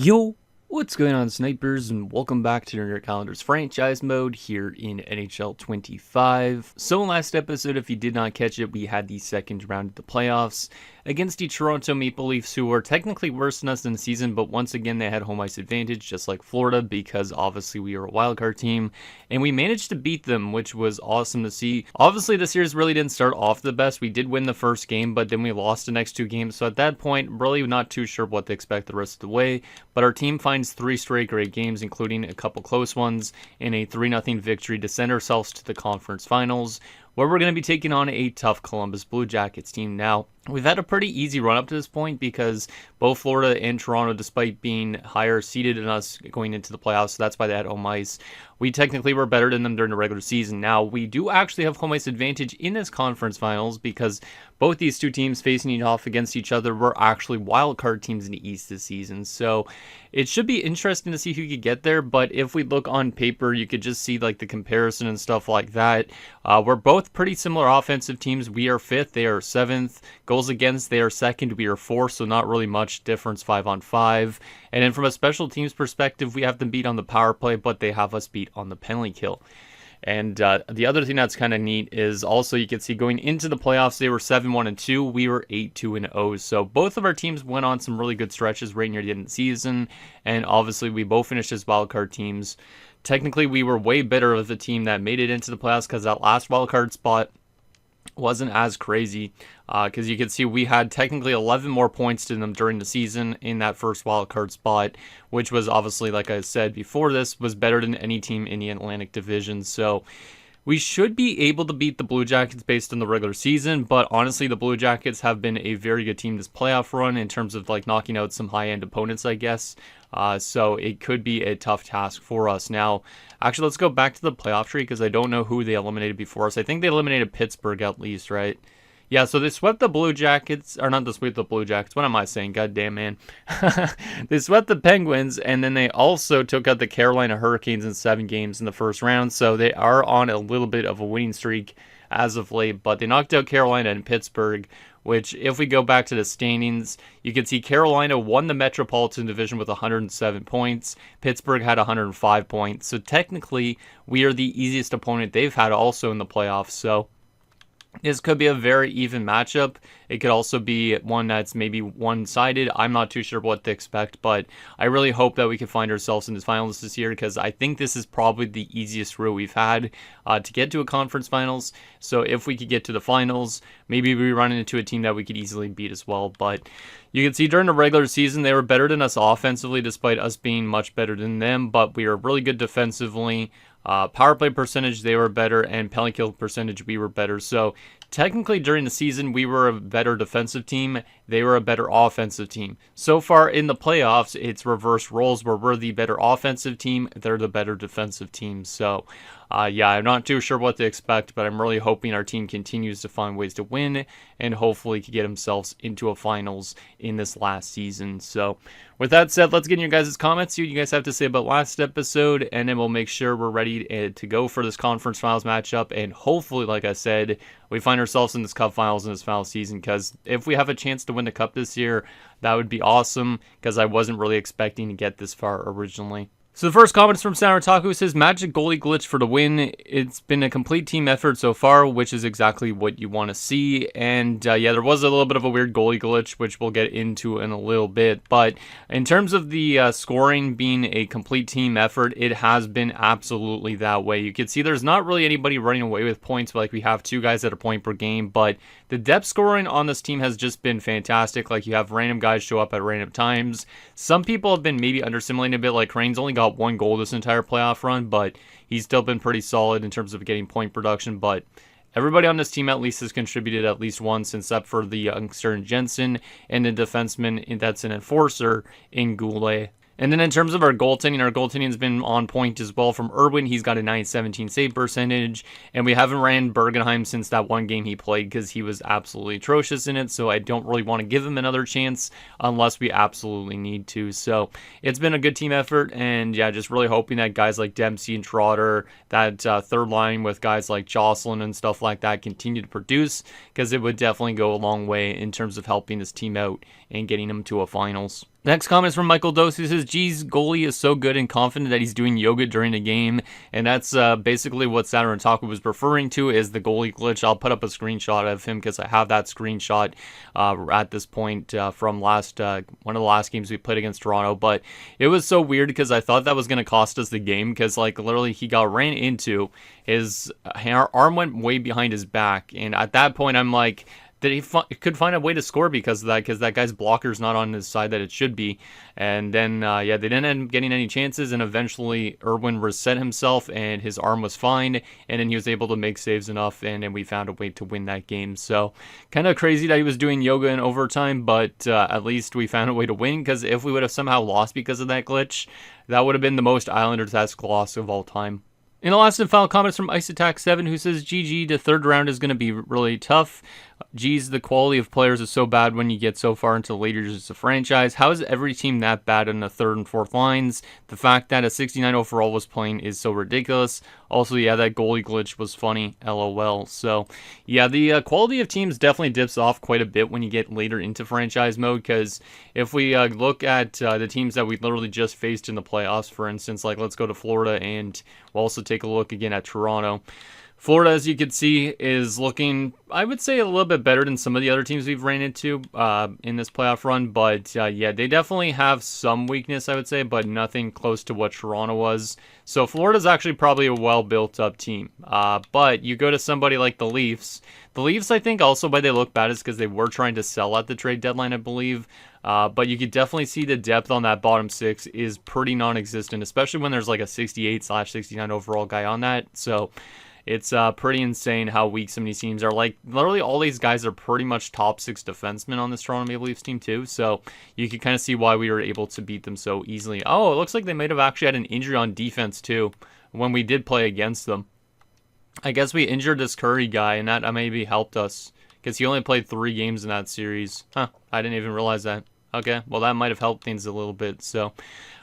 Yo, what's going on, snipers, and welcome back to your calendars franchise mode here in NHL 25. So last episode, if you did not catch it, we had the second round of the playoffs against the Toronto Maple Leafs, who were technically worse than us in the season, but once again they had home ice advantage, just like Florida, because obviously we are a wildcard team, and we managed to beat them, which was awesome to see. Obviously the series really didn't start off the best. We did win the first game, but then we lost the next two games, so at that point, really not too sure what to expect the rest of the way, but our team finds 3 straight great games, including a couple close ones, and a 3-0 victory to send ourselves to the conference finals, where we're going to be taking on a tough Columbus Blue Jackets team. Now, we've had a pretty easy run up to this point because both Florida and Toronto, despite being higher seeded than us going into the playoffs, so that's why they had home ice, we technically were better than them during the regular season. Now, we do actually have home ice advantage in this conference finals because both these two teams facing off against each other were actually wild card teams in the East this season. So it should be interesting to see who could get there, but if we look on paper, you could just see like the comparison and stuff like that. We're both pretty similar offensive teams. We are 5th, they are 7th. Goals against, they are 2nd, we are 4th, so not really much difference 5-on-5. And then from a special teams perspective, we have them beat on the power play, but they have us beat on the penalty kill. And the other thing that's kind of neat is also you can see going into the playoffs, they were 7-1-2. We were 8-2-0. So both of our teams went on some really good stretches right near the end of the season. And obviously, we both finished as wildcard teams. Technically, we were way better of the team that made it into the playoffs because that last wildcard spot wasn't as crazy because you can see we had technically 11 more points than them during the season in that first wild card spot, which was obviously, like I said before this, was better than any team in the Atlantic Division. So we should be able to beat the Blue Jackets based on the regular season, but honestly, the Blue Jackets have been a very good team this playoff run in terms of like knocking out some high-end opponents, I guess. So it could be a tough task for us. Now, actually, let's go back to the playoff tree because I don't know who they eliminated before us. I think they eliminated Pittsburgh at least, right? Yeah, so they swept the Blue Jackets, or not to sweep the Blue Jackets, what am I saying? Goddamn, man. They swept the Penguins, and then they also took out the Carolina Hurricanes in 7 games in the first round, so they are on a little bit of a winning streak as of late, but they knocked out Carolina and Pittsburgh, which if we go back to the standings, you can see Carolina won the Metropolitan Division with 107 points. Pittsburgh had 105 points, so technically we are the easiest opponent they've had also in the playoffs, so this could be a very even matchup. It could also be one that's maybe one-sided. I'm not too sure what to expect, but I really hope that we can find ourselves in the finals this year because I think this is probably the easiest route we've had to get to a conference finals. So if we could get to the finals, maybe we run into a team that we could easily beat as well. But you can see during the regular season, they were better than us offensively despite us being much better than them, but we are really good defensively. Power play percentage, they were better, and penalty kill percentage, we were better. So technically during the season, we were a better defensive team. They were a better offensive team. So far in the playoffs, it's reverse roles where we're the better offensive team. They're the better defensive team. So yeah, I'm not too sure what to expect, but I'm really hoping our team continues to find ways to win and hopefully can get themselves into a finals in this last season. So with that said, let's get in your guys' comments, see what you guys have to say about last episode, and then we'll make sure we're ready to go for this conference finals matchup. And hopefully, like I said, we find ourselves in this cup finals in this final season, because if we have a chance to win the cup this year, that would be awesome, because I wasn't really expecting to get this far originally. So the first comment is from Sanartaku. Says, magic goalie glitch for the win. It's been a complete team effort so far, which is exactly what you want to see. And yeah, there was a little bit of a weird goalie glitch, which we'll get into in a little bit. But in terms of the scoring being a complete team effort, it has been absolutely that way. You can see there's not really anybody running away with points. Like we have 2 guys at a point per game, but the depth scoring on this team has just been fantastic. Like you have random guys show up at random times. Some people have been maybe undersimulating a bit, like Crane's only got 1 goal this entire playoff run, but he's still been pretty solid in terms of getting point production. But everybody on this team at least has contributed at least once, except for the youngster in Jensen and the defenseman that's an enforcer in Goulet. And then in terms of our goaltending has been on point as well from Irwin. He's got a 917 save percentage, and we haven't ran Bergenheim since that one game he played because he was absolutely atrocious in it, so I don't really want to give him another chance unless we absolutely need to. So it's been a good team effort, and yeah, just really hoping that guys like Dempsey and Trotter, that third line with guys like Jocelyn and stuff like that continue to produce, because it would definitely go a long way in terms of helping this team out and getting them to a finals. Next comment is from Michael Dose, who says, geez, goalie is so good and confident that he's doing yoga during the game. And that's basically what Saturn Taku was referring to is the goalie glitch. I'll put up a screenshot of him because I have that screenshot at this point from one of the last games we played against Toronto. But it was so weird because I thought that was going to cost us the game because, like, literally he got ran into. His arm went way behind his back. And at that point, I'm like, that he could find a way to score because of that, because that guy's blocker's not on his side that it should be. And then, they didn't end up getting any chances, and eventually Irwin reset himself, and his arm was fine, and then he was able to make saves enough, and then we found a way to win that game. So, kind of crazy that he was doing yoga in overtime, but at least we found a way to win, because if we would have somehow lost because of that glitch, that would have been the most Islanders-esque loss of all time. In the last and final comments from Ice Attack 7, who says, GG, the third round is going to be really tough. Geez, the quality of players is so bad when you get so far into the later years of the franchise. How is every team that bad in the third and fourth lines? The fact that a 69 overall was playing is so ridiculous. Also, yeah, that goalie glitch was funny, LOL. So, yeah, the quality of teams definitely dips off quite a bit when you get later into franchise mode, because if we look at the teams that we literally just faced in the playoffs, for instance, like let's go to Florida, and we'll also take a look again at Toronto. Florida, as you can see, is looking, I would say, a little bit better than some of the other teams we've ran into in this playoff run. But, yeah, they definitely have some weakness, I would say, but nothing close to what Toronto was. So Florida's actually probably a well-built-up team. But you go to somebody like the Leafs. The Leafs, I think, also why they look bad is because they were trying to sell at the trade deadline, I believe. But you could definitely see the depth on that bottom six is pretty non-existent, especially when there's like a 68/69 overall guy on that. So it's pretty insane how weak some of these teams are. Like, literally all these guys are pretty much top six defensemen on this Toronto Maple Leafs team too. So you can kind of see why we were able to beat them so easily. Oh, it looks like they might have actually had an injury on defense too when we did play against them. I guess we injured this Curry guy, and that maybe helped us because he only played 3 games in that series. Huh, I didn't even realize that. Okay, well, that might have helped things a little bit. So,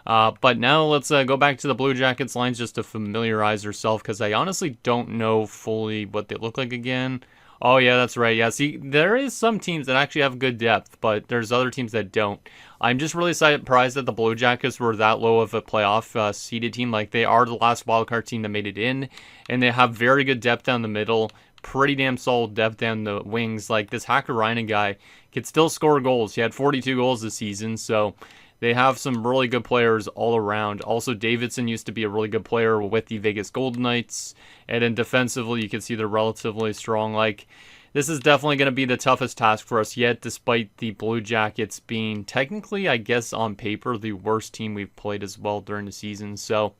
but now let's go back to the Blue Jackets lines just to familiarize ourselves, because I honestly don't know fully what they look like again. Oh, yeah, that's right. Yeah, see, there is some teams that actually have good depth, but there's other teams that don't. I'm just really surprised that the Blue Jackets were that low of a playoff seeded team. Like, they are the last wildcard team that made it in, and they have very good depth down the middle, pretty damn solid depth down the wings. Like, this Hakkarainen guy could still score goals. He had 42 goals this season, so they have some really good players all around. Also, Davidson used to be a really good player with the Vegas Golden Knights, and then defensively, you can see they're relatively strong. Like, this is definitely going to be the toughest task for us yet, despite the Blue Jackets being technically, I guess, on paper, the worst team we've played as well during the season. So,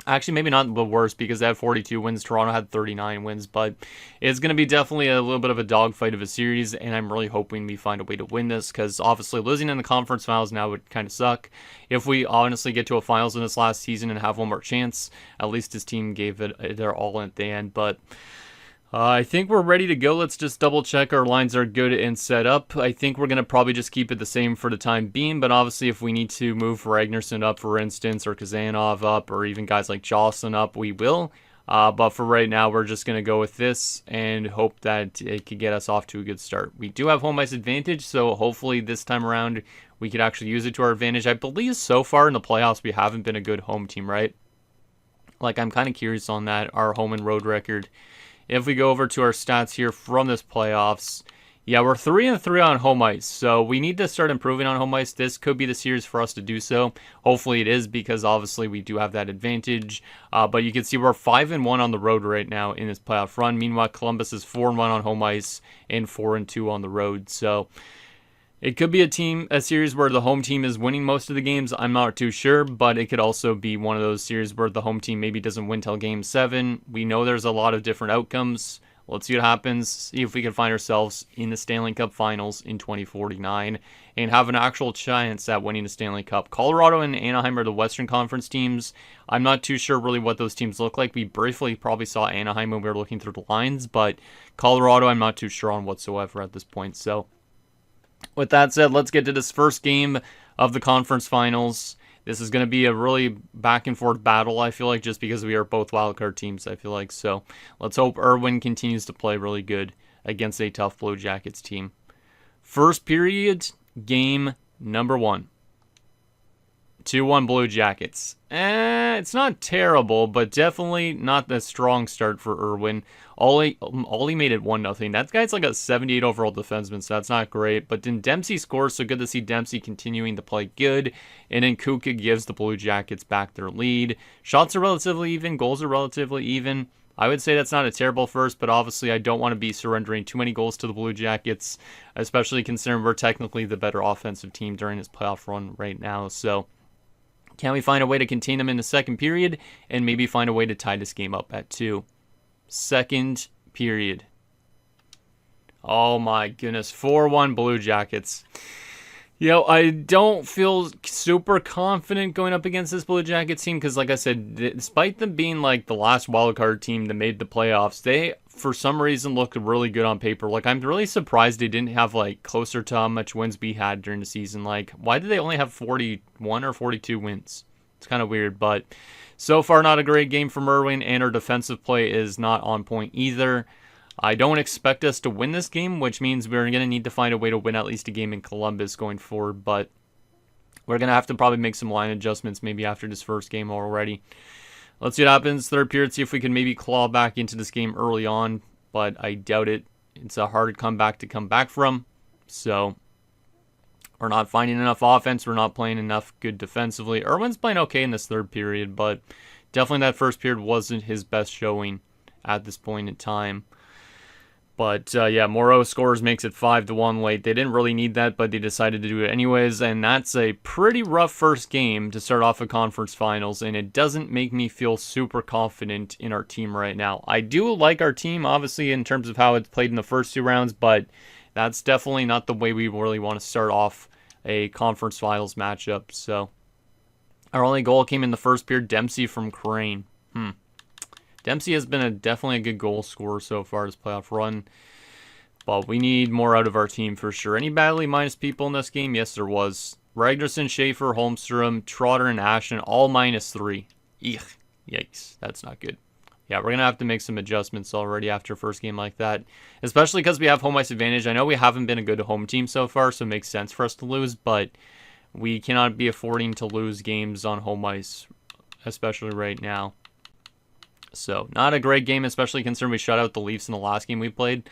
actually, maybe not the worst because they had 42 wins. Toronto had 39 wins, but it's going to be definitely a little bit of a dogfight of a series, and I'm really hoping we find a way to win this, because obviously losing in the conference finals now would kind of suck. If we honestly get to a finals in this last season and have one more chance, at least this team gave it their all at the end, but I think we're ready to go. Let's just double check our lines are good and set up. I think we're going to probably just keep it the same for the time being, but obviously if we need to move Ragnarsson up, for instance, or Kazanov up, or even guys like Jocelyn up, we will. But for right now, we're just going to go with this and hope that it could get us off to a good start. We do have home ice advantage, so hopefully this time around we could actually use it to our advantage. I believe so far in the playoffs we haven't been a good home team, right? Like, I'm kind of curious on that, our home and road record. If we go over to our stats here from this playoffs, yeah, we're 3-3 on home ice, so we need to start improving on home ice. This could be the series for us to do so. Hopefully it is, because obviously we do have that advantage. But you can see we're 5-1 on the road right now in this playoff run. Meanwhile, Columbus is 4-1 on home ice and 4-2 on the road. So it could be a series where the home team is winning most of the games. I'm not too sure, but it could also be one of those series where the home team maybe doesn't win till game 7. We know there's a lot of different outcomes. Let's see what happens. See if we can find ourselves in the Stanley Cup Finals in 2049 and have an actual chance at winning the Stanley Cup. Colorado and Anaheim are the Western Conference teams. I'm not too sure really what those teams look like. We briefly probably saw Anaheim when we were looking through the lines, but Colorado I'm not too sure on whatsoever at this point. So with that said, let's get to this first game of the conference finals. This is going to be a really back and forth battle, I feel like, just because we are both wildcard teams, I feel like. So let's hope Irwin continues to play really good against a tough Blue Jackets team. First period, game number 1. 2-1 Blue Jackets. It's not terrible, but definitely not the strong start for Irwin. Ollie made it 1-0. That guy's like a 78 overall defenseman, so that's not great. But then Dempsey scores, so good to see Dempsey continuing to play good. And then Kuka gives the Blue Jackets back their lead. Shots are relatively even, goals are relatively even. I would say that's not a terrible first, but obviously I don't want to be surrendering too many goals to the Blue Jackets, especially considering we're technically the better offensive team during this playoff run right now. So can we find a way to contain them in the second period and maybe find a way to tie this game up at 2? Second period. Oh my goodness. 4-1 Blue Jackets. I don't feel super confident going up against this Blue Jackets team because, like I said, despite them being like the last wildcard team that made the playoffs, they, for some reason, look really good on paper. Like, I'm really surprised they didn't have, like, closer to how much wins we had during the season. Like, why did they only have 41 or 42 wins? It's kind of weird, but so far not a great game from Irwin, and our defensive play is not on point either. I don't expect us to win this game, which means we're going to need to find a way to win at least a game in Columbus going forward, but we're going to have to probably make some line adjustments maybe after this first game already. Let's see what happens. Third period, see if we can maybe claw back into this game early on, but I doubt it. It's a hard comeback to come back from, so we're not finding enough offense. We're not playing enough good defensively. Irwin's playing okay in this third period, but definitely that first period wasn't his best showing at this point in time. But, yeah, Moreau scores, makes it 5-1 late. They didn't really need that, but they decided to do it anyways. And that's a pretty rough first game to start off a conference finals. And it doesn't make me feel super confident in our team right now. I do like our team, obviously, in terms of how it's played in the first 2 rounds. But that's definitely not the way we really want to start off a conference finals matchup. So our only goal came in the first period, Dempsey from Crane. Dempsey has been definitely a good goal scorer so far this playoff run, but we need more out of our team for sure. Any badly minus people in this game? Yes, there was. Ragnarsson, Schaefer, Holmstrom, Trotter, and Ashton, all -3. Eek, yikes, that's not good. Yeah, we're going to have to make some adjustments already after a first game like that, especially because we have home ice advantage. I know we haven't been a good home team so far, so it makes sense for us to lose, but we cannot be affording to lose games on home ice, especially right now. So, not a great game, especially considering we shut out the Leafs in the last game we played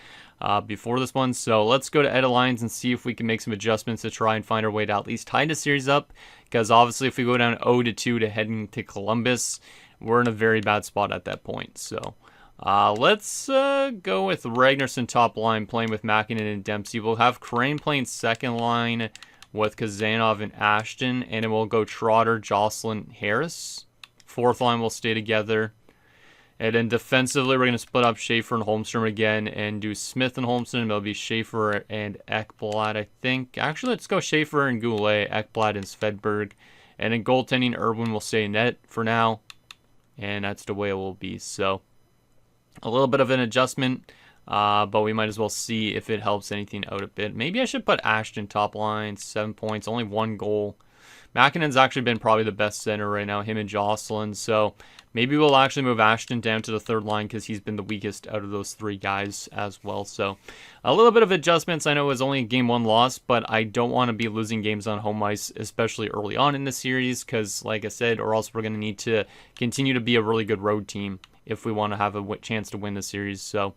before this one. So, let's go to Edit Lines and see if we can make some adjustments to try and find our way to at least tie the series up. Because obviously, if we go down 0-2 to heading to Columbus, we're in a very bad spot at that point. So, let's go with Ragnarsson top line playing with Makinen and Dempsey. We'll have Crane playing second line with Kazanov and Ashton. And then we'll go Trotter, Jocelyn, Harris. Fourth line will stay together. And then defensively, we're going to split up Schaefer and Holmstrom again and do Smith and Holmstrom. It'll be Schaefer and Ekblad, I think. Actually, let's go Schaefer and Goulet, Ekblad and Svedberg. And then goaltending, Irwin will stay net for now. And that's the way it will be. So, a little bit of an adjustment, but we might as well see if it helps anything out a bit. Maybe I should put Ashton top line, 7 points, only 1 goal. Makinen's actually been probably the best center right now, him and Jocelyn. So, maybe we'll actually move Ashton down to the third line because he's been the weakest out of those 3 guys as well. So, a little bit of adjustments. I know it was only a game 1 loss, but I don't want to be losing games on home ice, especially early on in the series because, like I said, or else we're going to need to continue to be a really good road team if we want to have a chance to win the series. So,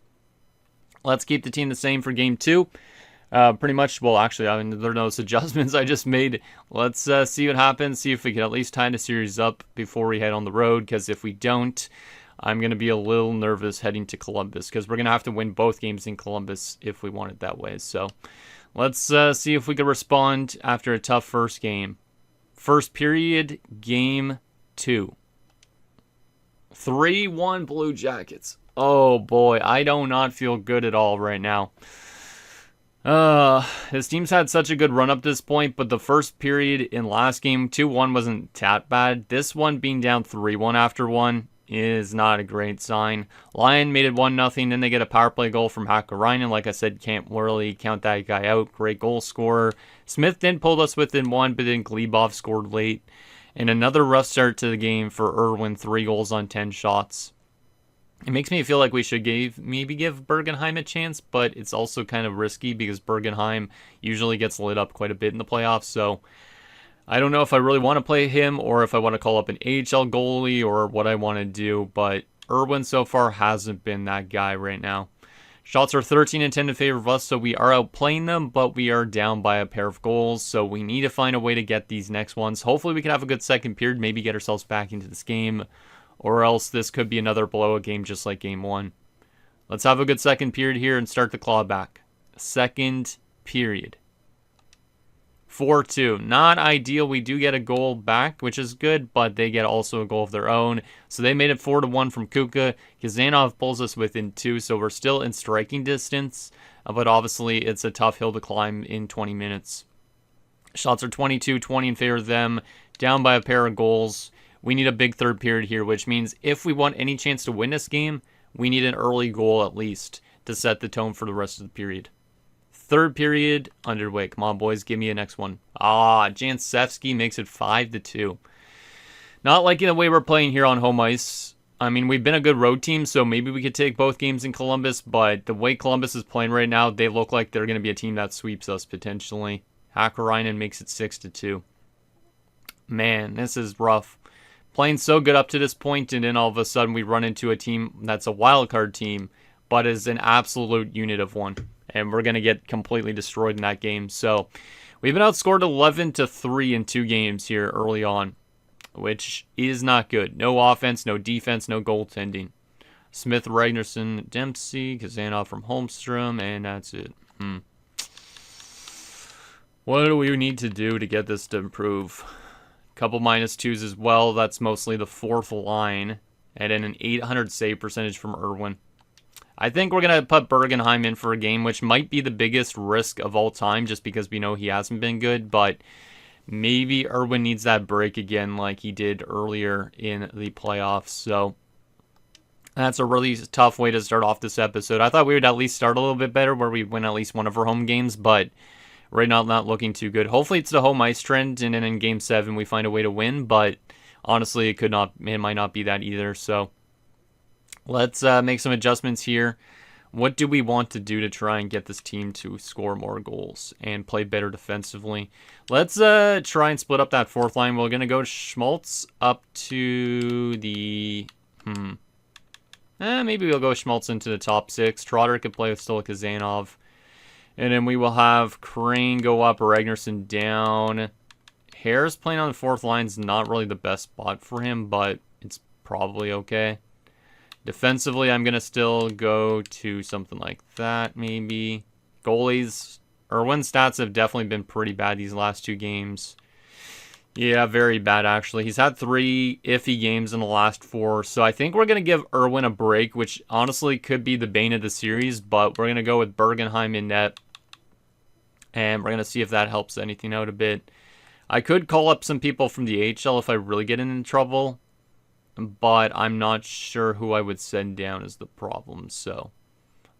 let's keep the team the same for game 2. Pretty much, well, actually, I mean, there are those adjustments I just made. Let's see what happens, see if we can at least tie the series up before we head on the road, because if we don't, I'm going to be a little nervous heading to Columbus, because we're going to have to win both games in Columbus if we want it that way. So, let's see if we can respond after a tough first game. First period, game 2. 3-1 Blue Jackets. Oh boy, I do not feel good at all right now. His team's had such a good run up this point, but the first period in last game, 2-1 wasn't that bad. This one being down 3-1 after 1 is not a great sign. Lion made it 1-0, then they get a power play goal from Hakkarainen. Like I said, can't really count that guy out. Great goal scorer. Smith then pulled us within 1, but then Glebov scored late. And another rough start to the game for Irwin, 3 goals on 10 shots. It makes me feel like we should maybe give Bergenheim a chance, but it's also kind of risky because Bergenheim usually gets lit up quite a bit in the playoffs. So I don't know if I really want to play him or if I want to call up an AHL goalie or what I want to do, but Irwin so far hasn't been that guy right now. Shots are 13 and 10 in favor of us, so we are outplaying them, but we are down by a pair of goals, so we need to find a way to get these next ones. Hopefully we can have a good second period, maybe get ourselves back into this game, or else this could be another blowout game just like game 1. Let's have a good second period here and start the claw back. Second period. 4-2. Not ideal. We do get a goal back, which is good, but they get also a goal of their own. So they made it 4-1 from Kuka. Kazanov pulls us within 2, so we're still in striking distance, but obviously it's a tough hill to climb in 20 minutes. Shots are 22-20 in favor of them, down by a pair of goals. We need a big third period here, which means if we want any chance to win this game, we need an early goal at least to set the tone for the rest of the period. Third period underway. Come on, boys. Give me a next one. Jansevsky makes it 5-2. Not liking the way we're playing here on home ice. I mean, we've been a good road team, so maybe we could take both games in Columbus, but the way Columbus is playing right now, they look like they're going to be a team that sweeps us potentially. Hakkarainen makes it 6-2. Man, this is rough. Playing so good up to this point, and then all of a sudden we run into a team that's a wildcard team, but is an absolute unit of one. And we're going to get completely destroyed in that game. So we've been outscored 11-3 in 2 games here early on, which is not good. No offense, no defense, no goaltending. Smith, Ragnarsson, Dempsey, Kazanov from Holmstrom, and that's it. What do we need to do to get this to improve? A couple -2s as well. That's mostly the 4th line. And then an 800 save percentage from Irwin. I think we're going to put Bergenheim in for a game, which might be the biggest risk of all time just because we know he hasn't been good, but maybe Irwin needs that break again like he did earlier in the playoffs. So that's a really tough way to start off this episode. I thought we would at least start a little bit better where we win at least one of our home games, but right now not looking too good. Hopefully it's the home ice trend, and then in Game 7 we find a way to win, but honestly it might not be that either, so let's make some adjustments here. What do we want to do to try and get this team to score more goals and play better defensively? Let's try and split up that 4th line. We're going to go Schmaltz up to the... maybe we'll go Schmaltz into the top 6. Trotter could play with still Kazanov. And then we will have Crane go up, Ragnarsson down. Harris playing on the 4th line is not really the best spot for him, but it's probably okay. Defensively, I'm going to still go to something like that, maybe. Goalies. Irwin's stats have definitely been pretty bad these last 2 games. Yeah, very bad, actually. He's had 3 iffy games in the last 4, so I think we're going to give Irwin a break, which honestly could be the bane of the series, but we're going to go with Bergenheim in net, and we're going to see if that helps anything out a bit. I could call up some people from the AHL if I really get into trouble, but I'm not sure who I would send down is the problem. So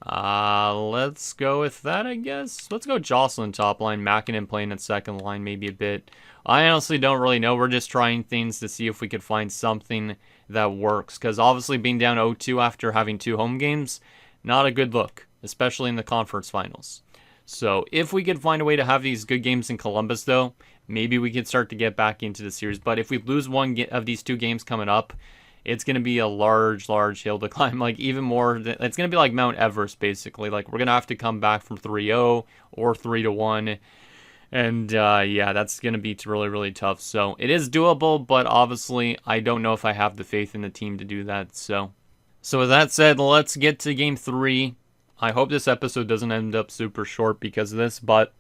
let's go with that, I guess. Let's go Jocelyn top line, Makinen playing at second line maybe a bit. I honestly don't really know. We're just trying things to see if we could find something that works, because obviously being down 0-2 after having 2 home games, not a good look, especially in the conference finals. So if we could find a way to have these good games in Columbus, though, maybe we could start to get back into the series. But if we lose one of these 2 games coming up, it's going to be a large hill to climb. Like, even more, it's going to be like Mount Everest, basically. Like, we're going to have to come back from 3-0 or 3-1. And, yeah, that's going to be really tough. So, it is doable, but obviously, I don't know if I have the faith in the team to do that. So with that said, let's get to Game 3. I hope this episode doesn't end up super short because of this, but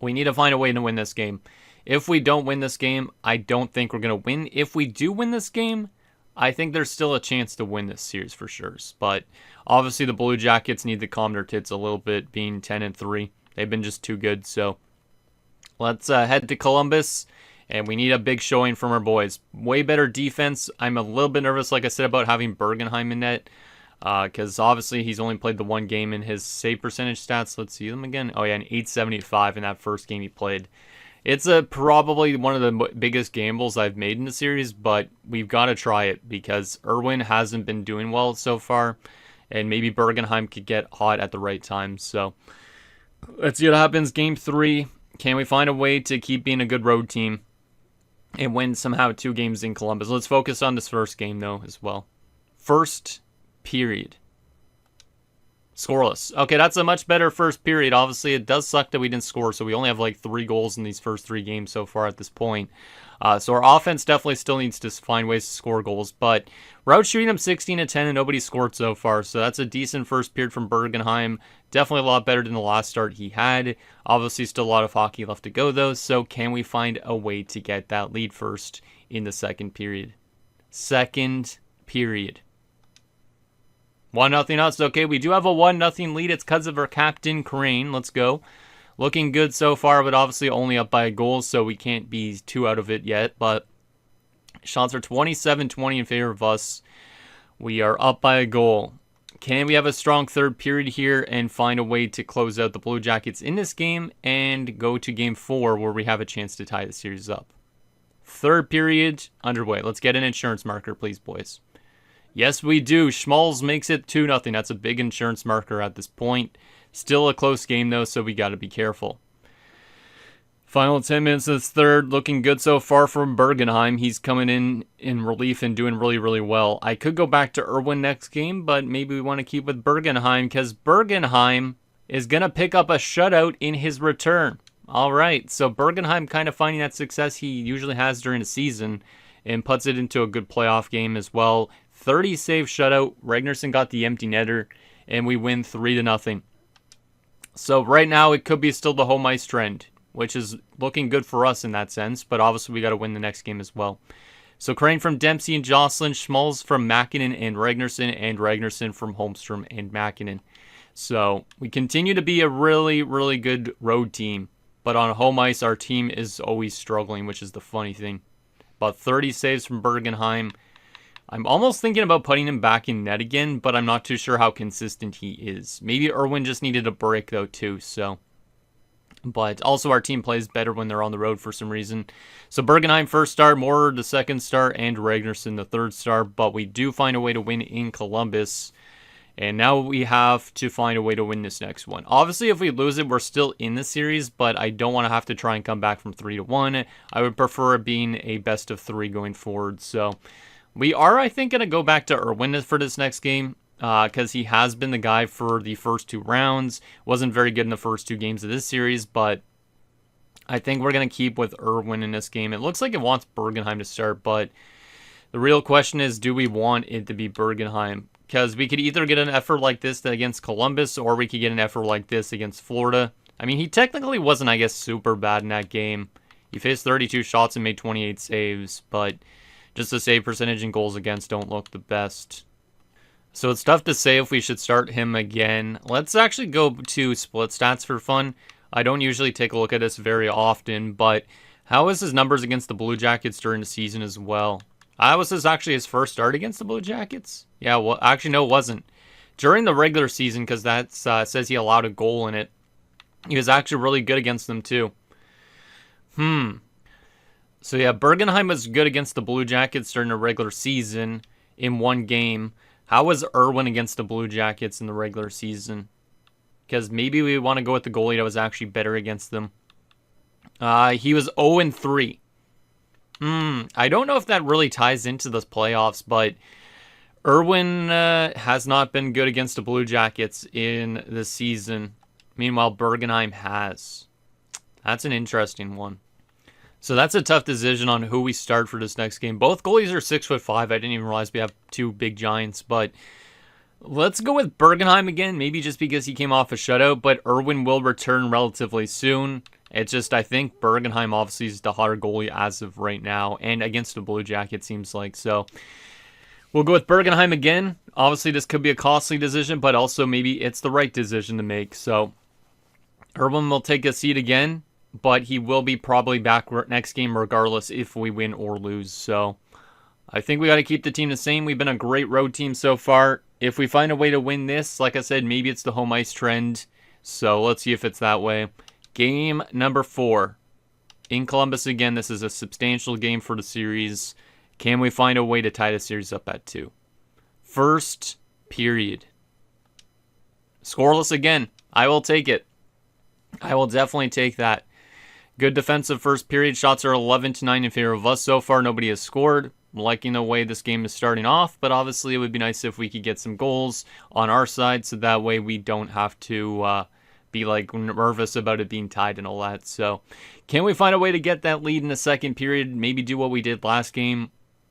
we need to find a way to win this game. If we don't win this game, I don't think we're going to win. If we do win this game, I think there's still a chance to win this series for sure. But obviously the Blue Jackets need to calm their tits a little bit, being 10-3. They've been just too good. So let's head to Columbus, and we need a big showing from our boys. Way better defense. I'm a little bit nervous, like I said, about having Bergenheim in net, because obviously he's only played the 1 game in his save percentage stats. Let's see them again. Oh yeah, an 875 in that first game he played. It's probably one of the biggest gambles I've made in the series, but we've got to try it because Irwin hasn't been doing well so far, and maybe Bergenheim could get hot at the right time. So let's see what happens. Game 3, Can we find a way to keep being a good road team and win somehow 2 games in Columbus? Let's focus on this first game, though, as well. First period. Scoreless. Okay, that's a much better first period. Obviously, it does suck that we didn't score, so we only have like 3 goals in these first 3 games so far at this point. So our offense definitely still needs to find ways to score goals, but we're out shooting them 16-10 and nobody scored so far, so that's a decent first period from Bergenheim. Definitely a lot better than the last start he had. Obviously, still a lot of hockey left to go, though, so can we find a way to get that lead first in the second period? Second period. 1-0 us. Okay, we do have a 1-0 lead. It's because of our captain, Crane. Let's go. Looking good so far, but obviously only up by a goal, so we can't be too out of it yet. But shots are 27-20 in favor of us. We are up by a goal. Can we have a strong third period here and find a way to close out the Blue Jackets in this game and go to Game 4 where we have a chance to tie the series up? Third period underway. Let's get an insurance marker, please, boys. Yes, we do. Schmalz makes it 2-0. That's a big insurance marker at this point. Still a close game, though, so we got to be careful. Final 10 minutes of this third. Looking good so far from Bergenheim. He's coming in relief and doing really, really well. I could go back to Irwin next game, but maybe we want to keep with Bergenheim because Bergenheim is going to pick up a shutout in his return. All right, so Bergenheim kind of finding that success he usually has during the season and puts it into a good playoff game as well. 30 save shutout. Ragnarsson got the empty netter, and we win 3-0. So right now, it could be still the home ice trend, which is looking good for us in that sense, but obviously we got to win the next game as well. So Crane from Dempsey and Jocelyn, Schmalz from Mäkinen and Ragnarsson from Holmstrom and Mäkinen. So we continue to be a really, really good road team, but on home ice, our team is always struggling, which is the funny thing. About 30 saves from Bergenheim. I'm almost thinking about putting him back in net again, but I'm not too sure how consistent he is. Maybe Irwin just needed a break, though, too, so. But also our team plays better when they're on the road for some reason. So Bergenheim first star, Moorer the second star, and Ragnarsson the third star. But we do find a way to win in Columbus. And now we have to find a way to win this next one. Obviously, if we lose it, we're still in the series, but I don't want to have to try and come back from 3-1. I would prefer it being a best of 3 going forward. So we are, I think, going to go back to Irwin for this next game because he has been the guy for the first 2 rounds. Wasn't very good in the first 2 games of this series, but I think we're going to keep with Irwin in this game. It looks like it wants Bergenheim to start, but the real question is, do we want it to be Bergenheim? Because we could either get an effort like this against Columbus, or we could get an effort like this against Florida. I mean, he technically wasn't, I guess, super bad in that game. He faced 32 shots and made 28 saves, but just the save percentage and goals against don't look the best. So it's tough to say if we should start him again. Let's actually go to split stats for fun. I don't usually take a look at this very often, but how is his numbers against the Blue Jackets during the season as well? Was this actually his first start against the Blue Jackets? Yeah, well, actually, no, it wasn't. During the regular season, because that says he allowed a goal in it, he was actually really good against them, too. So, yeah, Bergenheim was good against the Blue Jackets during the regular season in 1 game. How was Irwin against the Blue Jackets in the regular season? Because maybe we want to go with the goalie that was actually better against them. He was 0-3. I don't know if that really ties into the playoffs, but Irwin has not been good against the Blue Jackets in the season. Meanwhile, Bergenheim has. That's an interesting one. So that's a tough decision on who we start for this next game. Both goalies are 6'5". I didn't even realize we have 2 big giants, but let's go with Bergenheim again. Maybe just because he came off a shutout, but Irwin will return relatively soon. It's just, I think Bergenheim obviously is the hotter goalie as of right now, and against the Blue Jackets seems like. So we'll go with Bergenheim again. Obviously, this could be a costly decision, but also maybe it's the right decision to make. So Irwin will take a seat again, but he will be probably back next game regardless if we win or lose. So I think we got to keep the team the same. We've been a great road team so far. If we find a way to win this, like I said, maybe it's the home ice trend. So let's see if it's that way. Game number 4 in Columbus again. This is a substantial game for the series. Can we find a way to tie the series up at 2? First period. Scoreless again. I will take it. I will definitely take that. Good defensive first period. Shots are 11-9 in favor of us so far. Nobody has scored. I'm liking the way this game is starting off, but obviously it would be nice if we could get some goals on our side, so that way we don't have to be like nervous about it being tied and all that. So can we find a way to get that lead in the second period? Maybe do what we did last game.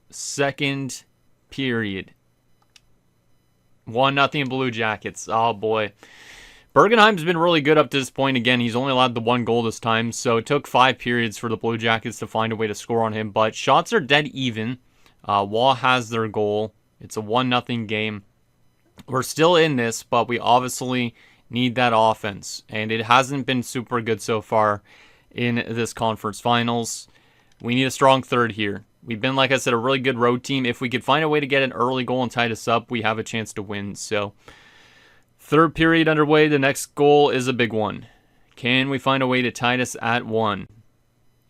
Second period. 1-0 Blue Jackets. Oh boy. Bergenheim's been really good up to this point. Again, he's only allowed the 1 goal this time, so it took 5 periods for the Blue Jackets to find a way to score on him. But shots are dead even. Wall has their goal. It's a 1-0 game. We're still in this, but we obviously need that offense. And it hasn't been super good so far in this conference finals. We need a strong third here. We've been, like I said, a really good road team. If we could find a way to get an early goal and tie us up, we have a chance to win. So, third period underway. The next goal is a big one. Can we find a way to tie us at 1?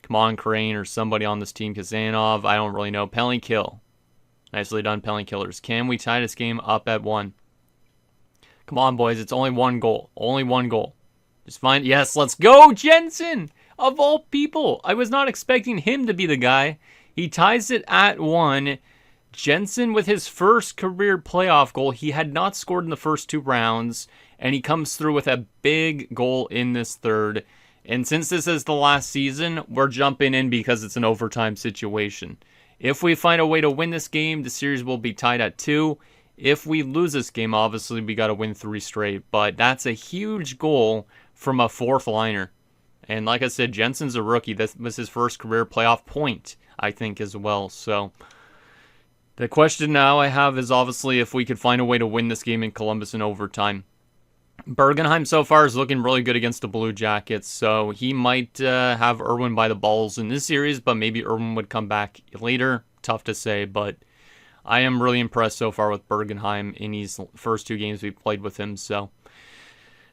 Come on, Crane or somebody on this team. Kazanov, I don't really know. Penalty kill. Nicely done, penalty killers. Can we tie this game up at 1? Come on, boys. It's only 1 goal. Only 1 goal. Just find... Yes, let's go, Jensen! Of all people. I was not expecting him to be the guy. He ties it at 1. Jensen with his first career playoff goal. He had not scored in the first 2 rounds. And he comes through with a big goal in this third. And since this is the last season, we're jumping in because it's an overtime situation. If we find a way to win this game, the series will be tied at 2. If we lose this game, obviously, we got to win 3 straight. But that's a huge goal from a 4th liner. And like I said, Jensen's a rookie. This was his first career playoff point, I think, as well. So the question now I have is obviously if we could find a way to win this game in Columbus in overtime. Bergenheim so far is looking really good against the Blue Jackets, so he might have Irwin by the balls in this series, but maybe Irwin would come back later. Tough to say, but I am really impressed so far with Bergenheim in these first 2 games we've played with him. So,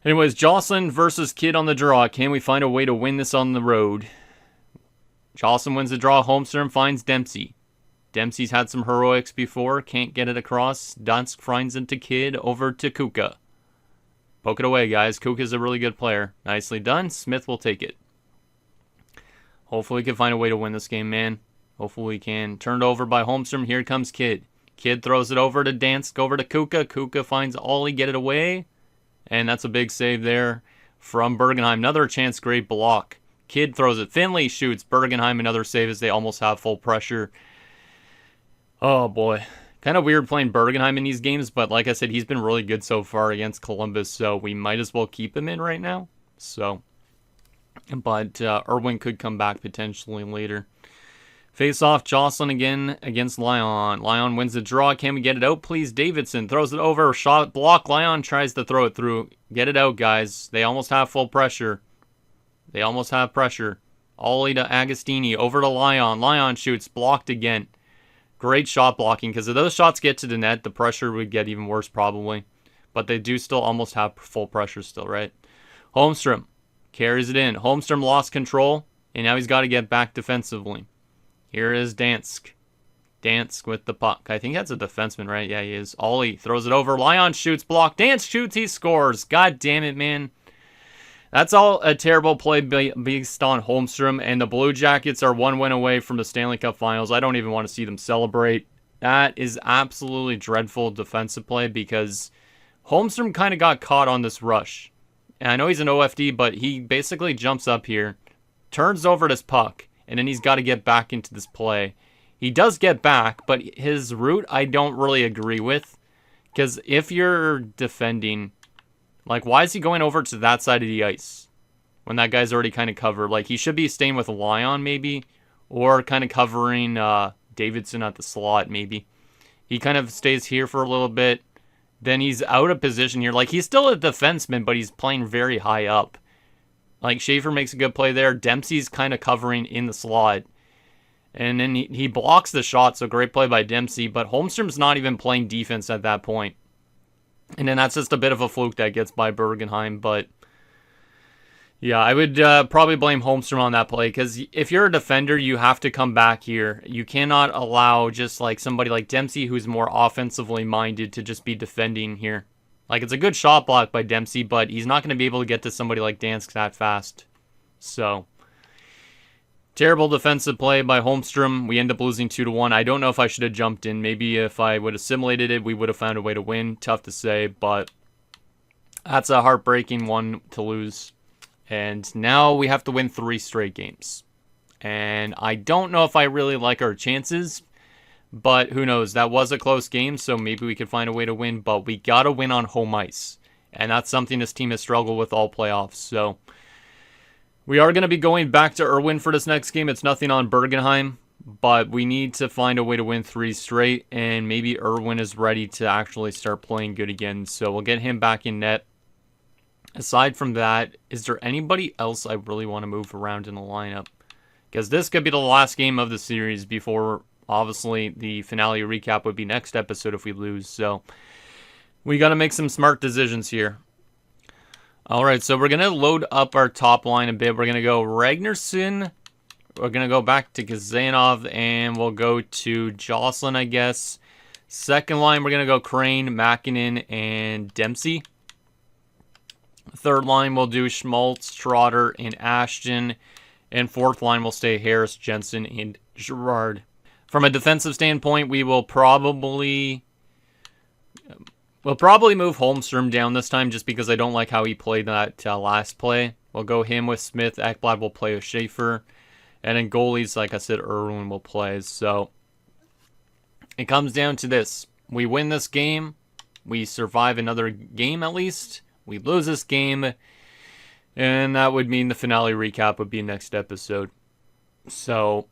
anyways, Jocelyn versus Kidd on the draw. Can we find a way to win this on the road? Jocelyn wins the draw. Holmstrom finds Dempsey. Dempsey's had some heroics before. Can't get it across. Dansk finds it to Kidd over to Kuka. Poke it away, guys. Kuka's a really good player. Nicely done. Smith will take it. Hopefully we can find a way to win this game, man. Hopefully we can. Turned over by Holmstrom. Here comes Kidd. Kidd throws it over to Dansk, over to Kuka. Kuka finds Ollie, get it away. And that's a big save there from Bergenheim. Another chance, great block. Kidd throws it. Finley shoots. Bergenheim, another save as they almost have full pressure. Oh, boy. Kind of weird playing Bergenheim in these games, but like I said, he's been really good so far against Columbus, so we might as well keep him in right now. So, but Irwin could come back potentially later. Face off, Jocelyn again against Lyon. Lyon wins the draw. Can we get it out, please? Davidson throws it over. Shot block. Lyon tries to throw it through. Get it out, guys. They almost have full pressure. They almost have pressure. Ollie to Agostini. Over to Lyon. Lyon shoots. Blocked again. Great shot blocking, because if those shots get to the net, the pressure would get even worse probably. But they do still almost have full pressure still, right? Holmstrom carries it in. Holmstrom lost control, and now he's got to get back defensively. Here is Dansk. Dansk with the puck. I think that's a defenseman, right? Yeah, he is. Ollie throws it over. Lyon shoots, blocked. Dansk shoots, he scores. God damn it, man. That's all a terrible play based on Holmstrom, and the Blue Jackets are 1 win away from the Stanley Cup Finals. I don't even want to see them celebrate. That is absolutely dreadful defensive play because Holmstrom kind of got caught on this rush. And I know he's an OFD, but he basically jumps up here, turns over this puck, and then he's got to get back into this play. He does get back, but his route I don't really agree with, because if you're defending... Like, why is he going over to that side of the ice when that guy's already kind of covered? Like, he should be staying with Lyon, maybe, or kind of covering Davidson at the slot, maybe. He kind of stays here for a little bit. Then he's out of position here. Like, he's still a defenseman, but he's playing very high up. Like, Schaefer makes a good play there. Dempsey's kind of covering in the slot. And then he blocks the shot, so great play by Dempsey. But Holmstrom's not even playing defense at that point. And then that's just a bit of a fluke that gets by Bergenheim. But, yeah, I would probably blame Holmstrom on that play. Because if you're a defender, you have to come back here. You cannot allow just like somebody like Dempsey, who's more offensively minded, to just be defending here. Like, it's a good shot block by Dempsey, but he's not going to be able to get to somebody like Dansk that fast. So, Terrible defensive play by Holmstrom. We end up losing 2-1. I don't know if I should have jumped in. Maybe if I would have simulated it, we would have found a way to win. Tough to say, but that's a heartbreaking one to lose. And now we have to win 3 straight games. And I don't know if I really like our chances, but who knows? That was a close game, so maybe we could find a way to win. But we got to win on home ice. And that's something this team has struggled with all playoffs. So we are going to be going back to Irwin for this next game. It's nothing on Bergenheim, but we need to find a way to win 3 straight, and maybe Irwin is ready to actually start playing good again. So we'll get him back in net. Aside from that, is there anybody else I really want to move around in the lineup? Because this could be the last game of the series before, obviously, the finale recap would be next episode if we lose. So we got to make some smart decisions here. Alright, so we're going to load up our top line a bit. We're going to go Ragnarsson. We're going to go back to Kazanov, and we'll go to Jocelyn, I guess. Second line, we're going to go Crane, Makinen, and Dempsey. Third line, we'll do Schmaltz, Trotter, and Ashton. And fourth line, we'll stay Harris, Jensen, and Gerard. From a defensive standpoint, we'll probably move Holmstrom down this time just because I don't like how he played that last play. We'll go him with Smith. Ekblad will play with Schaefer. And then goalies, like I said, Irwin will play. So it comes down to this. We win this game. We survive another game at least. We lose this game. And that would mean the finale recap would be next episode. So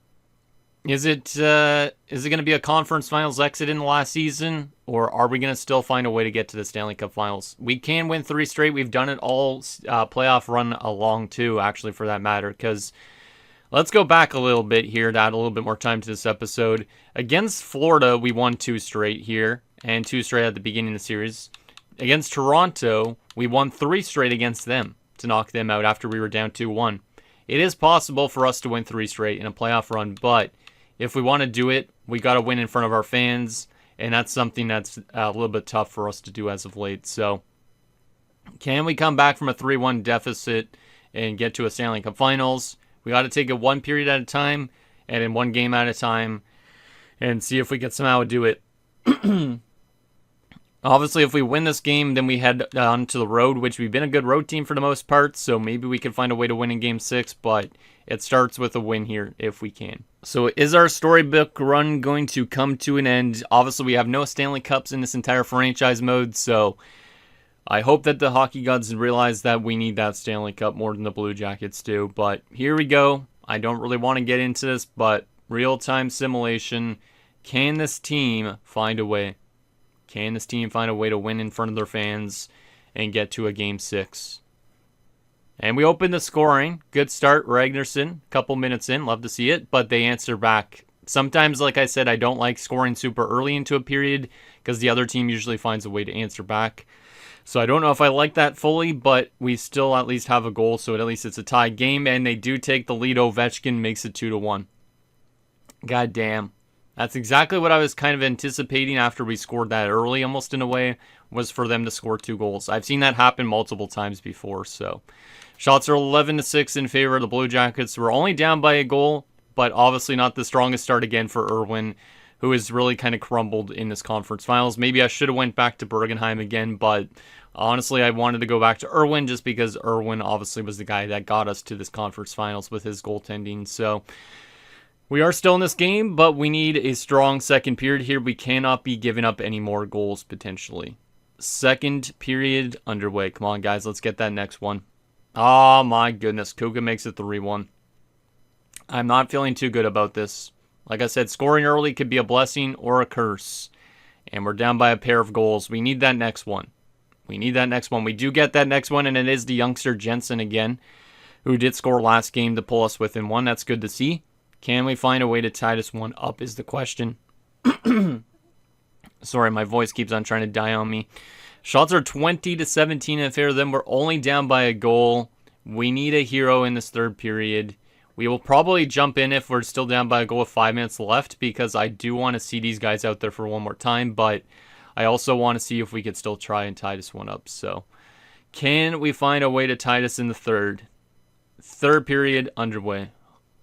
Is it going to be a conference finals exit in the last season, or are we going to still find a way to get to the Stanley Cup Finals? We can win 3 straight. We've done it all playoff run along too, actually, for that matter. Because let's go back a little bit here to add a little bit more time to this episode. Against Florida, we won 2 straight here, and 2 straight at the beginning of the series. Against Toronto, we won 3 straight against them to knock them out after we were down 2-1. It is possible for us to win 3 straight in a playoff run, but if we want to do it, we got to win in front of our fans, and that's something that's a little bit tough for us to do as of late. So, can we come back from a 3-1 deficit and get to a Stanley Cup Finals? We got to take it 1 period at a time, and in 1 game at a time, and see if we can somehow do it. Obviously, if we win this game, then we head on to the road, which we've been a good road team for the most part, so maybe we can find a way to win in Game 6, but it starts with a win here if we can. So is our storybook run going to come to an end? Obviously, we have no Stanley Cups in this entire franchise mode, so I hope that the hockey gods realize that we need that Stanley Cup more than the Blue Jackets do, but here we go. I don't really want to get into this, but real-time simulation. Can this team find a way? Can this team find a way to win in front of their fans and get to a Game 6? And we open the scoring. Good start, Ragnarsson. Couple minutes in. Love to see it. But they answer back. Sometimes, like I said, I don't like scoring super early into a period because the other team usually finds a way to answer back. So I don't know if I like that fully, but we still at least have a goal, so at least it's a tied game. And they do take the lead. Ovechkin makes it 2-1. God damn. That's exactly what I was kind of anticipating after we scored that early, almost in a way, was for them to score 2 goals. I've seen that happen multiple times before, so shots are 11-6 in favor of the Blue Jackets. We're only down by a goal, but obviously not the strongest start again for Irwin, who has really kind of crumbled in this conference finals. Maybe I should have went back to Bergenheim again, but honestly, I wanted to go back to Irwin just because Irwin obviously was the guy that got us to this conference finals with his goaltending, so we are still in this game, but we need a strong second period here. We cannot be giving up any more goals, potentially. Second period underway. Come on, guys. Let's get that next one. Oh, my goodness. Kuka makes it 3-1. I'm not feeling too good about this. Like I said, scoring early could be a blessing or a curse. And we're down by a pair of goals. We need that next one. We need that next one. We do get that next one, and it is the youngster Jensen again, who did score last game to pull us within 1. That's good to see. Can we find a way to tie this one up is the question. Sorry, my voice keeps on trying to die on me. Shots are 20-17 in favor of them. We're only down by a goal. We need a hero in this third period. We will probably jump in if we're still down by a goal with 5 minutes left because I do want to see these guys out there for one more time, but I also want to see if we could still try and tie this one up. So, can we find a way to tie this in the third? Third period underway.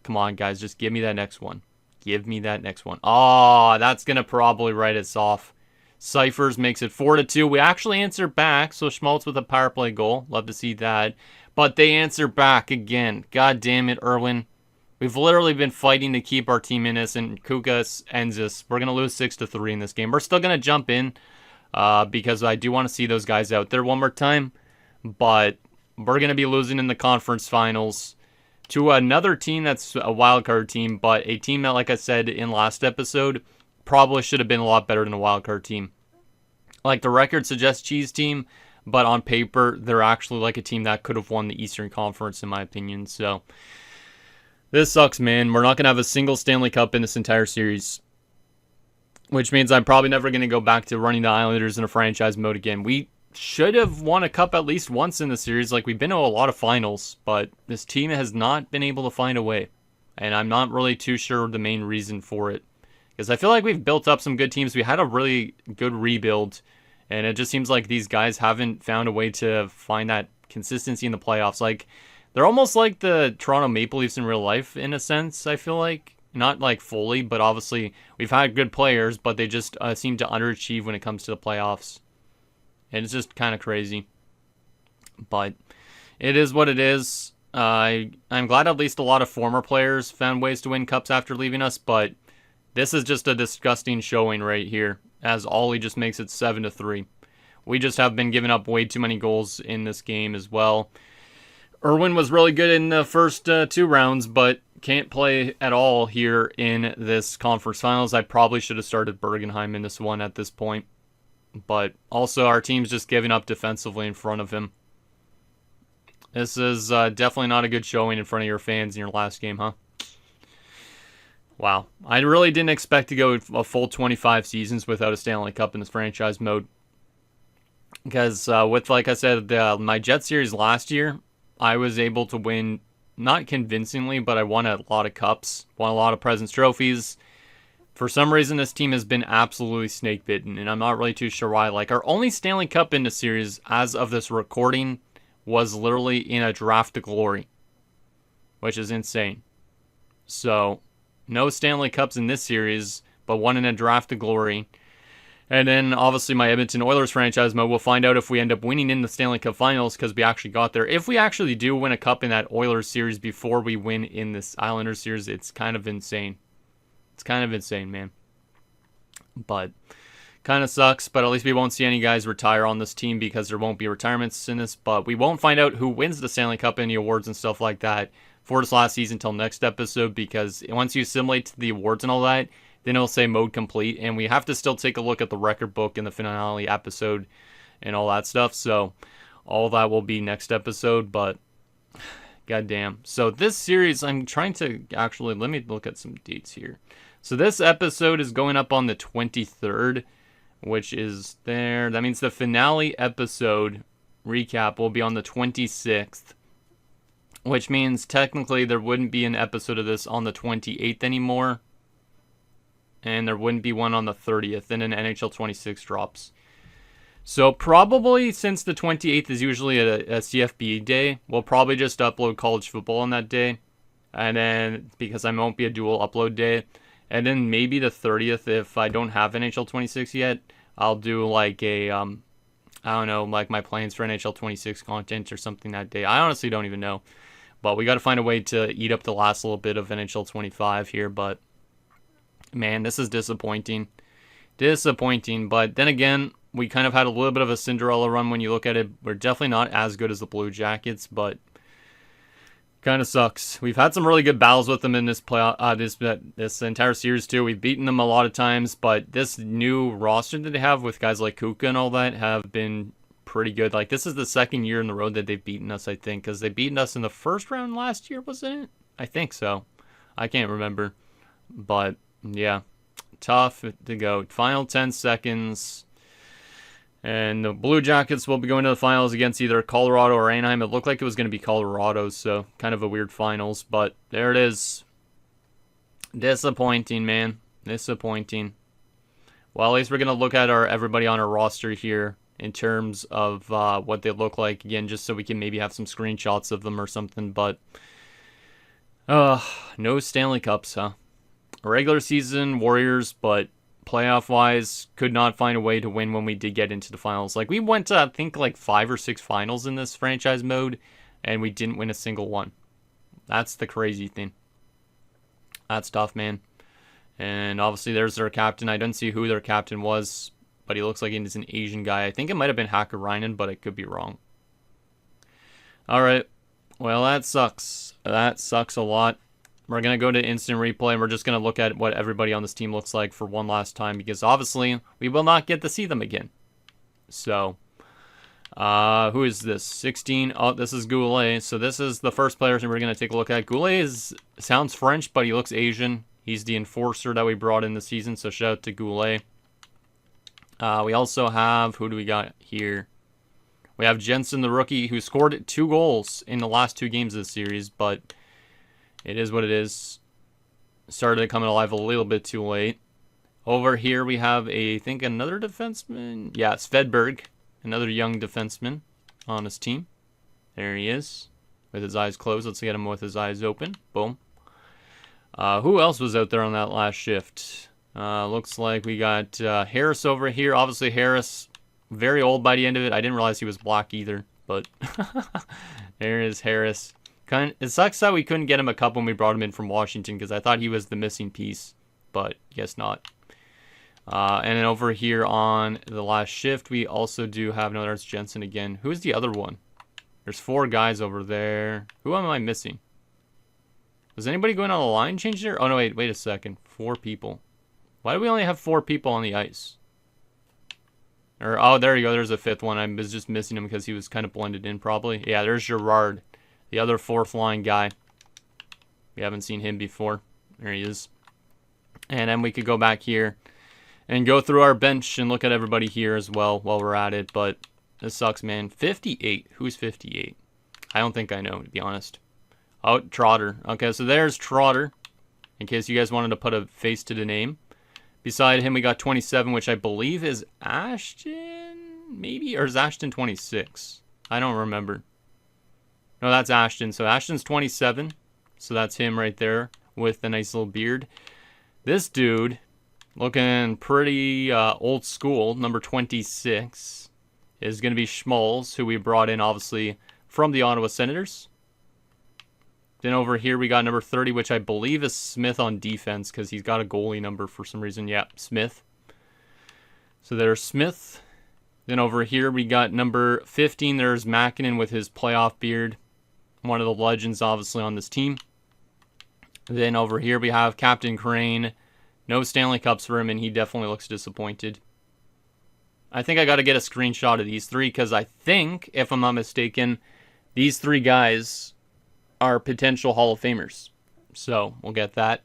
Come on, guys. Just give me that next one. Give me that next one. Oh, that's going to probably write us off. Cyphers makes it 4-2. We actually answer back, so Schmaltz with a power play goal. Love to see that. But they answer back again. God damn it, Irwin. We've literally been fighting to keep our team innocent. Kukas ends us. We're going to lose 6-3 in this game. We're still going to jump in because I do want to see those guys out there one more time. But we're going to be losing in the conference finals to another team that's a wildcard team, but a team that, like I said in last episode, probably should have been a lot better than a wildcard team. Like the record suggests cheese team, but on paper, they're actually like a team that could have won the Eastern Conference, in my opinion. So this sucks, man. We're not going to have a single Stanley Cup in this entire series, which means I'm probably never going to go back to running the Islanders in a franchise mode again. We should have won a cup at least once in the series. Like, we've been to a lot of finals, but this team has not been able to find a way. And I'm not really too sure the main reason for it. Because I feel like we've built up some good teams. We had a really good rebuild. And it just seems like these guys haven't found a way to find that consistency in the playoffs. Like, they're almost like the Toronto Maple Leafs in real life, in a sense, I feel like. Not like fully, but obviously we've had good players, but they just seem to underachieve when it comes to the playoffs. And it's just kind of crazy. But it is what it is. I'm glad at least a lot of former players found ways to win cups after leaving us, but this is just a disgusting showing right here, as Ollie just makes it 7-3. We just have been giving up way too many goals in this game as well. Irwin was really good in the first 2 rounds, but can't play at all here in this conference finals. I probably should have started Bergenheim in this one at this point. But also our team's just giving up defensively in front of him. This is definitely not a good showing in front of your fans in your last game, huh? Wow. I really didn't expect to go a full 25 seasons without a Stanley Cup in this franchise mode. Because with, like I said, my Jet Series last year, I was able to win, not convincingly, but I won a lot of cups, won a lot of President's trophies. For some reason, this team has been absolutely snake-bitten, and I'm not really too sure why. Like, our only Stanley Cup in the series, as of this recording, was literally in a draft to glory, which is insane. So, no Stanley Cups in this series, but one in a draft to glory. And then, obviously, my Edmonton Oilers franchise mode, we'll find out if we end up winning in the Stanley Cup Finals, because we actually got there. If we actually do win a cup in that Oilers series before we win in this Islanders series, it's kind of insane. It's kind of insane, man. But kind of sucks, but at least we won't see any guys retire on this team because there won't be retirements in this. But we won't find out who wins the Stanley Cup, any awards and stuff like that for this last season until next episode, because once you assimilate the awards and all that, then it'll say mode complete, and we have to still take a look at the record book in the finale episode and all that stuff. So all that will be next episode, but goddamn. So this series, I'm trying to actually, let me look at some dates here. So this episode is going up on the 23rd, which is there. That means the finale episode recap will be on the 26th, which means technically there wouldn't be an episode of this on the 28th anymore. And there wouldn't be one on the 30th. Then an NHL 26 drops. So probably, since the 28th is usually a CFB day, we'll probably just upload college football on that day. And then, because I won't be a dual upload day. And then maybe the 30th, if I don't have NHL 26 yet, I'll do like a, I don't know, like my plans for NHL 26 content or something that day. I honestly don't even know. But we got to find a way to eat up the last little bit of NHL 25 here. But, man, this is disappointing. Disappointing. But then again, we kind of had a little bit of a Cinderella run when you look at it. We're definitely not as good as the Blue Jackets, but kind of sucks. We've had some really good battles with them in this this entire series too. We've beaten them a lot of times, but this new roster that they have with guys like Kuka and all that have been pretty good. Like, this is the second year in the road that they've beaten us, I think, because they beaten us in the first round last year, wasn't it? I think so. I can't remember. But, yeah, tough to go. Final 10 seconds. And the Blue Jackets will be going to the finals against either Colorado or Anaheim. It looked like it was going to be Colorado, so kind of a weird finals. But there it is. Disappointing, man. Disappointing. Well, at least we're going to look at everybody on our roster here in terms of what they look like. Again, just so we can maybe have some screenshots of them or something. But No Stanley Cups, huh? Regular season Warriors, but playoff wise, could not find a way to win when we did get into the finals. Like, we went to, I think, like 5 or 6 finals in this franchise mode, and we didn't win a single one. That's the crazy thing. That's tough, man. And obviously, there's their captain. I don't see who their captain was, but he looks like he's an Asian guy. I think it might have been Hakkarainen, but I could be wrong. All right. Well, that sucks. That sucks a lot. We're going to go to instant replay, and we're just going to look at what everybody on this team looks like for one last time, because obviously, we will not get to see them again. So, who is this? 16. Oh, this is Goulet. So this is the first player we're going to take a look at. Goulet sounds French, but he looks Asian. He's the enforcer that we brought in this season, so shout out to Goulet. We also have, who do we got here? We have Jensen, the rookie, who scored 2 goals in the last 2 games of the series, but it is what it is. Started coming alive a little bit too late. Over here we have, I think, another defenseman. Yeah, Svedberg, another young defenseman on his team. There he is, with his eyes closed. Let's get him with his eyes open. Boom. Who else was out there on that last shift? Looks like we got Harris over here. Obviously, Harris, very old by the end of it. I didn't realize he was black either, but there is Harris. It sucks that we couldn't get him a cup when we brought him in from Washington, because I thought he was the missing piece, but guess not. And then over here on the last shift, we also do have, no, there's Jensen again. Who's the other one? There's 4 guys over there. Who am I missing? Was anybody going on the line change there? Oh, no, wait a second. 4 people. Why do we only have 4 people on the ice? Oh, there you go. There's a 5th one. I was just missing him because he was kind of blended in probably. Yeah, there's Gerard, the other 4th line guy. We haven't seen him before. There he is. And then we could go back here and go through our bench and look at everybody here as well while we're at it. But this sucks, man. 58. Who's 58? I don't think I know, to be honest. Oh, Trotter. Okay, so there's Trotter, in case you guys wanted to put a face to the name. Beside him, we got 27, which I believe is Ashton, maybe? Or is Ashton 26? I don't remember. No, that's Ashton. So Ashton's 27. So that's him right there with the nice little beard. This dude, looking pretty old school, number 26, is going to be Schmalz, who we brought in, obviously, from the Ottawa Senators. Then over here we got number 30, which I believe is Smith on defense, because he's got a goalie number for some reason. Yeah, Smith. So there's Smith. Then over here we got number 15. There's Makinen with his playoff beard. One of the legends, obviously, on this team. Then over here we have Captain Crane. No Stanley Cups for him, and he definitely looks disappointed. I think I got to get a screenshot of these 3, because I think, if I'm not mistaken, these 3 guys are potential Hall of Famers. So, we'll get that.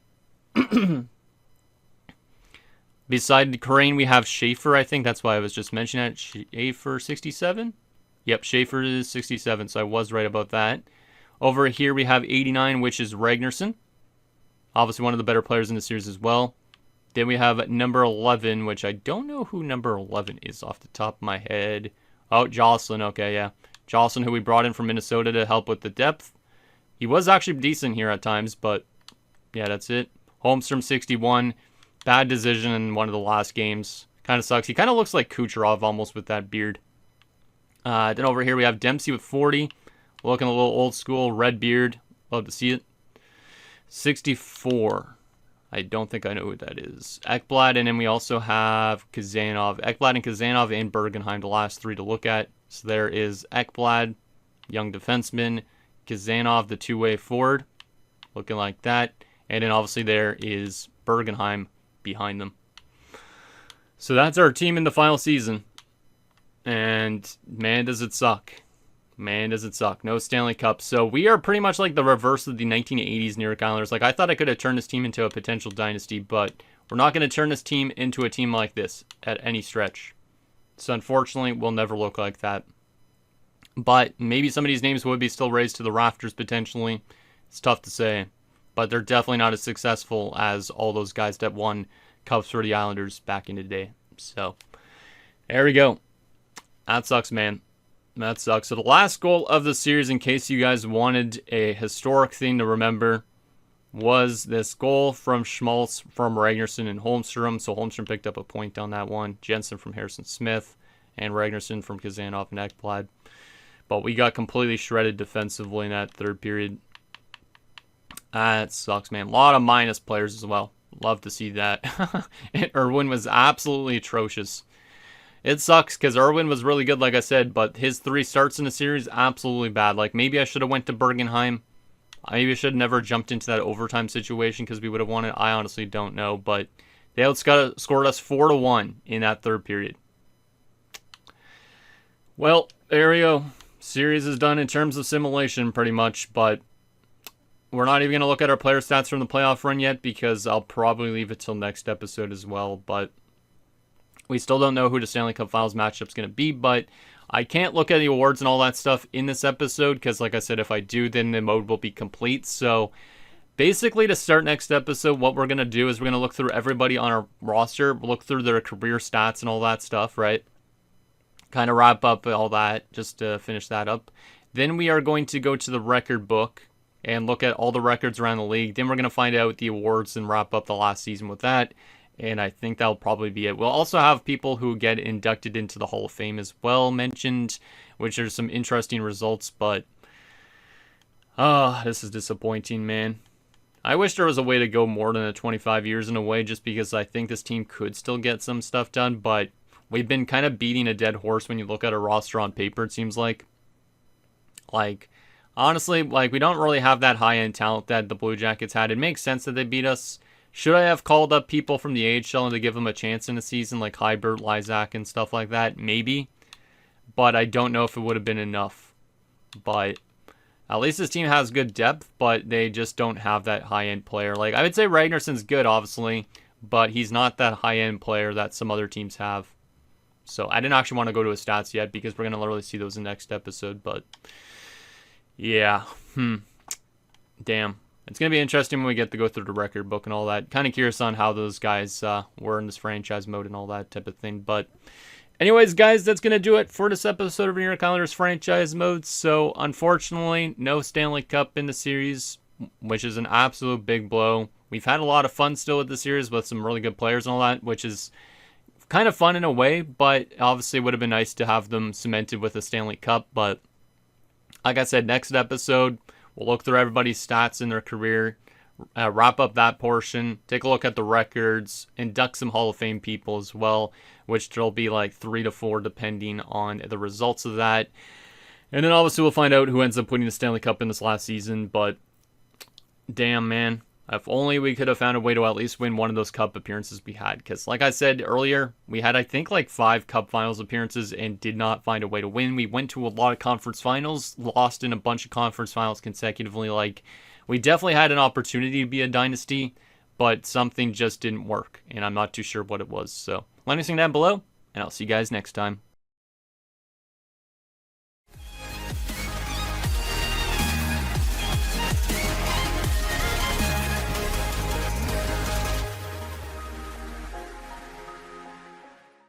Beside Crane, we have Schaefer, I think. That's why I was just mentioning it. Schaefer, 67? Yep, Schaefer is 67, so I was right about that. Over here, we have 89, which is Ragnarsson. Obviously, one of the better players in the series as well. Then we have number 11, which I don't know who number 11 is off the top of my head. Oh, Jocelyn. Okay, yeah. Jocelyn, who we brought in from Minnesota to help with the depth. He was actually decent here at times, but yeah, that's it. Holmstrom, 61. Bad decision in one of the last games. Kind of sucks. He kind of looks like Kucherov almost with that beard. Then over here we have Dempsey with 40. Looking a little old school, red beard. Love to see it. 64. I don't think I know who that is. Ekblad, and then we also have Kazanov. Ekblad and Kazanov and Bergenheim, the last 3 to look at. So there is Ekblad, young defenseman. Kazanov, the 2-way forward, looking like that. And then obviously there is Bergenheim behind them. So that's our team in the final season. And man, does it suck. Man, does it suck. No Stanley Cup. So we are pretty much like the reverse of the 1980s New York Islanders. Like, I thought I could have turned this team into a potential dynasty, but we're not going to turn this team into a team like this at any stretch. So unfortunately, we'll never look like that. But maybe some of these names would be still raised to the rafters potentially. It's tough to say. But they're definitely not as successful as all those guys that won Cups for the Islanders back in the day. So, there we go. That sucks, man. That sucks. So the last goal of the series, in case you guys wanted a historic thing to remember, was this goal from Schmaltz, from Ragnarsson and Holmstrom. So Holmstrom picked up a point on that one. Jensen from Harrison Smith, and Ragnarsson from Kazanov and Ekblad. But we got completely shredded defensively in that third period. That sucks, man. A lot of minus players as well. Love to see that. Irwin was absolutely atrocious. It sucks because Irwin was really good, like I said, but his 3 starts in the series, absolutely bad. Like, maybe I should have went to Bergenheim. Maybe I should have never jumped into that overtime situation because we would have won it. I honestly don't know, but they outscored us 4-1 in that third period. Well, there we go. Series is done in terms of simulation, pretty much, but we're not even going to look at our player stats from the playoff run yet because I'll probably leave it till next episode as well, but we still don't know who the Stanley Cup Finals matchup's going to be, but I can't look at the awards and all that stuff in this episode because, like I said, if I do, then the mode will be complete. So basically, to start next episode, what we're going to do is we're going to look through everybody on our roster, look through their career stats and all that stuff, right? Kind of wrap up all that, just to finish that up. Then we are going to go to the record book and look at all the records around the league. Then we're going to find out the awards and wrap up the last season with that. And I think that'll probably be it. We'll also have people who get inducted into the Hall of Fame as well mentioned, which are some interesting results, but this is disappointing, man. I wish there was a way to go more than 25 years in a way, just because I think this team could still get some stuff done, but we've been kind of beating a dead horse when you look at a roster on paper, it seems like. Like, honestly, like, we don't really have that high-end talent that the Blue Jackets had. It makes sense that they beat us. Should I have called up people from the AHL and to give them a chance in the season, like Hybert, Lysak, and stuff like that? Maybe. But I don't know if it would have been enough. But at least this team has good depth, but they just don't have that high-end player. Like, I would say Ragnarsson's good, obviously, but he's not that high-end player that some other teams have. So I didn't actually want to go to his stats yet because we're going to literally see those in the next episode. But yeah, damn. It's going to be interesting when we get to go through the record book and all that. Kind of curious on how those guys were in this franchise mode and all that type of thing. But anyways, guys, that's going to do it for this episode of New York Islanders franchise mode. So unfortunately, no Stanley Cup in the series, which is an absolute big blow. We've had a lot of fun still with the series with some really good players and all that, which is kind of fun in a way. But obviously it would have been nice to have them cemented with a Stanley Cup. But like I said, next episode, we'll look through everybody's stats in their career, wrap up that portion, take a look at the records, induct some Hall of Fame people as well, which there'll be like 3 to 4 depending on the results of that. And then obviously we'll find out who ends up winning the Stanley Cup in this last season. But damn, man, if only we could have found a way to at least win one of those Cup appearances we had. Because like I said earlier, we had I think like 5 Cup Finals appearances and did not find a way to win. We went to a lot of conference finals, lost in a bunch of conference finals consecutively. Like, we definitely had an opportunity to be a dynasty, but something just didn't work. And I'm not too sure what it was. So let me know down below, and I'll see you guys next time.